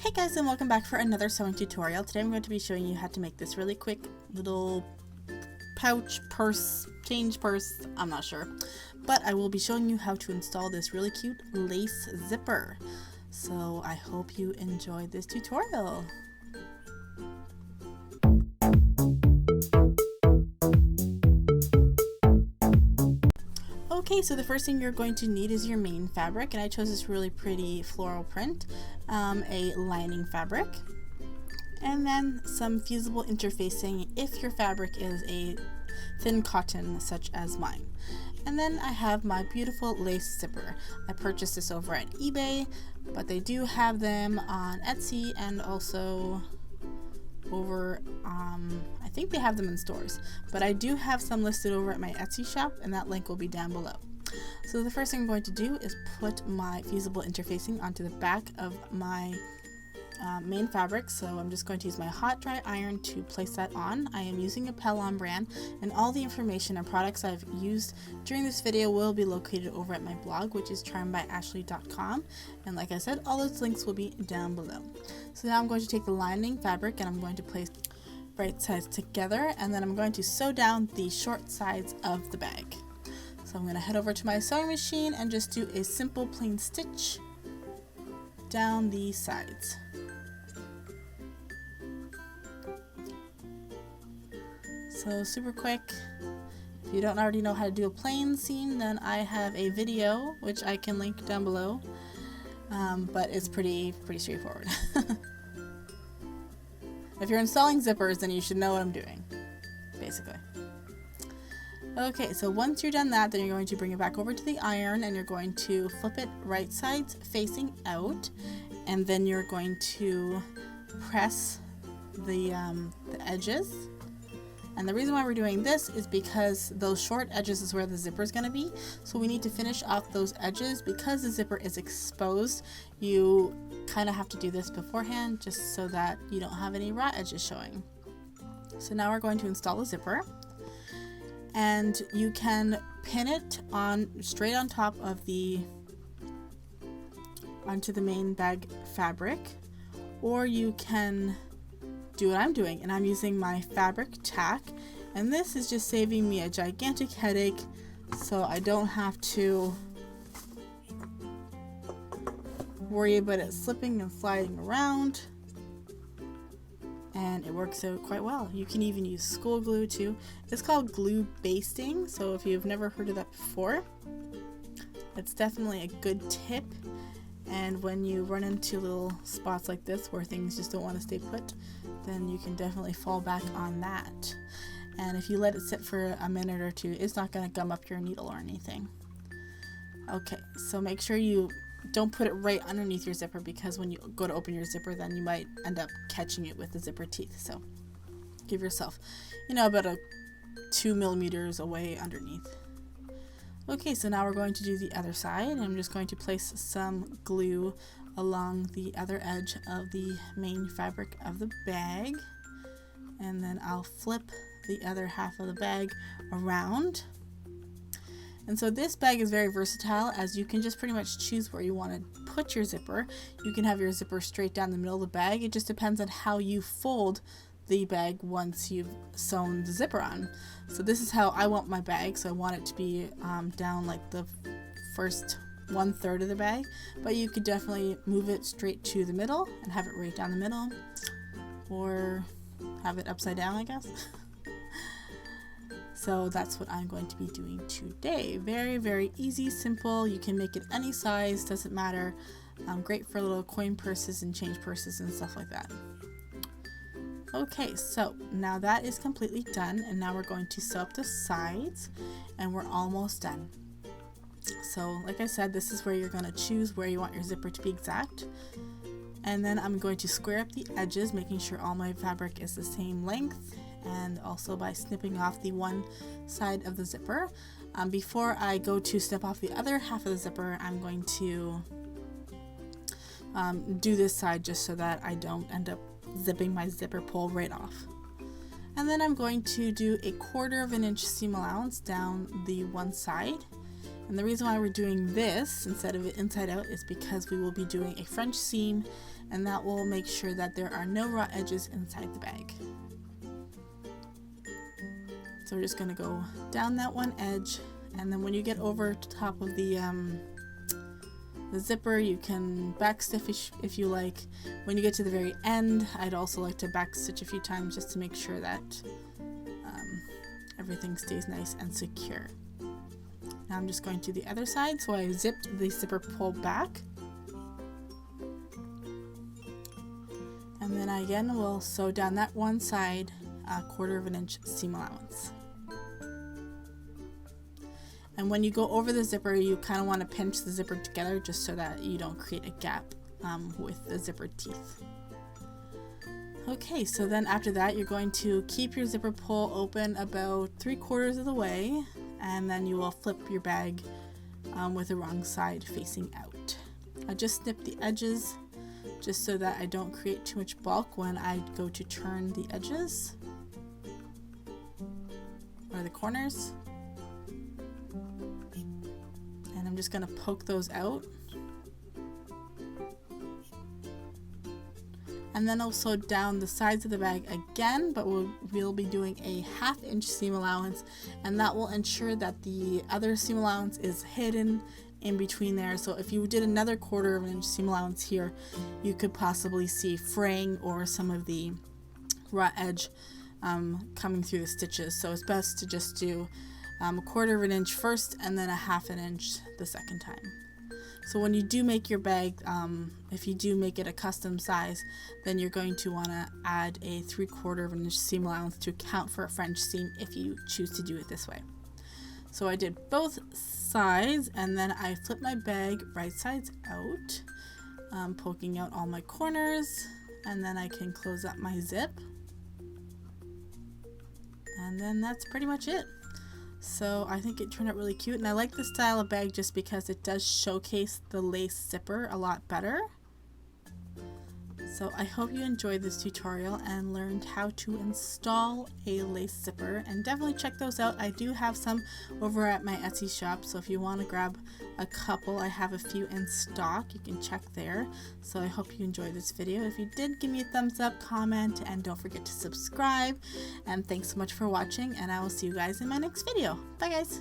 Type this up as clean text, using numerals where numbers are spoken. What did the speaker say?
Hey guys, and welcome back for another sewing tutorial. Today I'm going to be showing you how to make this really quick little pouch, purse, change purse, I'm not sure. But I will be showing you how to install this really cute lace zipper. So I hope you enjoyed this tutorial. Okay, so the first thing you're going to need is your main fabric, and I chose this really pretty floral print, a lining fabric, and then some fusible interfacing if your fabric is a thin cotton such as mine. And then I have my beautiful lace zipper. I purchased this over at eBay, but they do have them on Etsy and also over I think they have them in stores, but I do have some listed over at my Etsy shop, and that link will be down below. So the first thing I'm going to do is put my fusible interfacing onto the back of my main fabric. So I'm just going to use my hot dry iron to place that on. I am using a Pellon brand, and all the information and products I've used during this video will be located over at my blog, which is charmedbyashley.com, and like I said, all those links will be down below. So now I'm going to take the lining fabric and I'm going to place right sides together, and then I'm going to sew down the short sides of the bag. So I'm going to head over to my sewing machine and just do a simple plain stitch down the sides. So super quick. If you don't already know how to do a plain seam, then I have a video which I can link down below, but it's pretty straightforward. If you're installing zippers, then you should know what I'm doing, basically. Okay, so once you're done that, then you're going to bring it back over to the iron, and you're going to flip it right sides facing out, and then you're going to press the edges. And the reason why we're doing this is because those short edges is where the zipper is going to be. So we need to finish off those edges. Because the zipper is exposed, you kind of have to do this beforehand just so that you don't have any raw edges showing. So now we're going to install the zipper. And you can pin it on straight on top of onto the main bag fabric, or you can do what I'm doing, and I'm using my fabric tack, and this is just saving me a gigantic headache, so I don't have to worry about it slipping and sliding around, and it works out quite well. You can even use school glue too. It's called glue basting, so if you've never heard of that before, it's definitely a good tip. And when you run into little spots like this where things just don't want to stay put, then you can definitely fall back on that. And if you let it sit for a minute or two, it's not going to gum up your needle or anything. Okay, so make sure you don't put it right underneath your zipper, because when you go to open your zipper, then you might end up catching it with the zipper teeth. So give yourself, about 2 millimeters away underneath. Okay, so now we're going to do the other side. I'm just going to place some glue along the other edge of the main fabric of the bag, and then I'll flip the other half of the bag around. And so this bag is very versatile, as you can just pretty much choose where you want to put your zipper. You can have your zipper straight down the middle of the bag. It just depends on how you fold the bag once you've sewn the zipper on. So this is how I want my bag, so I want it to be down like the first 1/3 of the bag, but you could definitely move it straight to the middle and have it right down the middle, or have it upside down, I guess. So that's what I'm going to be doing today. Very easy, simple. You can make it any size, doesn't matter. Great for little coin purses and change purses and stuff like that. Okay, so now that is completely done, and now we're going to sew up the sides, and we're almost done. So like I said, this is where you're going to choose where you want your zipper to be exact, and then I'm going to square up the edges, making sure all my fabric is the same length, and also by snipping off the one side of the zipper. Before I go to snip off the other half of the zipper, I'm going to do this side just so that I don't end up zipping my zipper pull right off. And then I'm going to do a 1/4 inch seam allowance down the one side, And the reason why we're doing this instead of it inside out is because we will be doing a French seam and that will make sure that there are no raw edges inside the bag. So we're just going to go down that one edge, and then when you get over to top of the zipper, you can backstitch if you like. When you get to the very end, I'd also like to backstitch a few times just to make sure that everything stays nice and secure. Now I'm just going to the other side, so I zipped the zipper pull back. And then I again will sew down that one side 1/4 inch seam allowance. And when you go over the zipper, you kind of want to pinch the zipper together just so that you don't create a gap with the zipper teeth. Okay, so then after that, you're going to keep your zipper pull open about 3/4 of the way, and then you will flip your bag with the wrong side facing out. I just snip the edges just so that I don't create too much bulk when I go to turn the edges or the corners. And I'm just going to poke those out. And then I'll sew down the sides of the bag again, but we'll be doing a 1/2 inch seam allowance, and that will ensure that the other seam allowance is hidden in between there. So if you did another 1/4 inch seam allowance here, you could possibly see fraying or some of the raw edge coming through the stitches. So it's best to just do 1/4 inch first and then a 1/2 inch the second time. So when you do make your bag, if you do make it a custom size, then you're going to want to add a 3/4 inch seam allowance to account for a French seam if you choose to do it this way. So I did both sides, and then I flipped my bag right sides out, poking out all my corners, and then I can close up my zip. And then that's pretty much it. So I think it turned out really cute, and I like this style of bag just because it does showcase the lace zipper a lot better. So I hope you enjoyed this tutorial and learned how to install a lace zipper, and definitely check those out. I do have some over at my Etsy shop, so if you want to grab a couple, I have a few in stock. You can check there. So I hope you enjoyed this video. If you did, give me a thumbs up, comment, and don't forget to subscribe. And thanks so much for watching, and I will see you guys in my next video. Bye guys!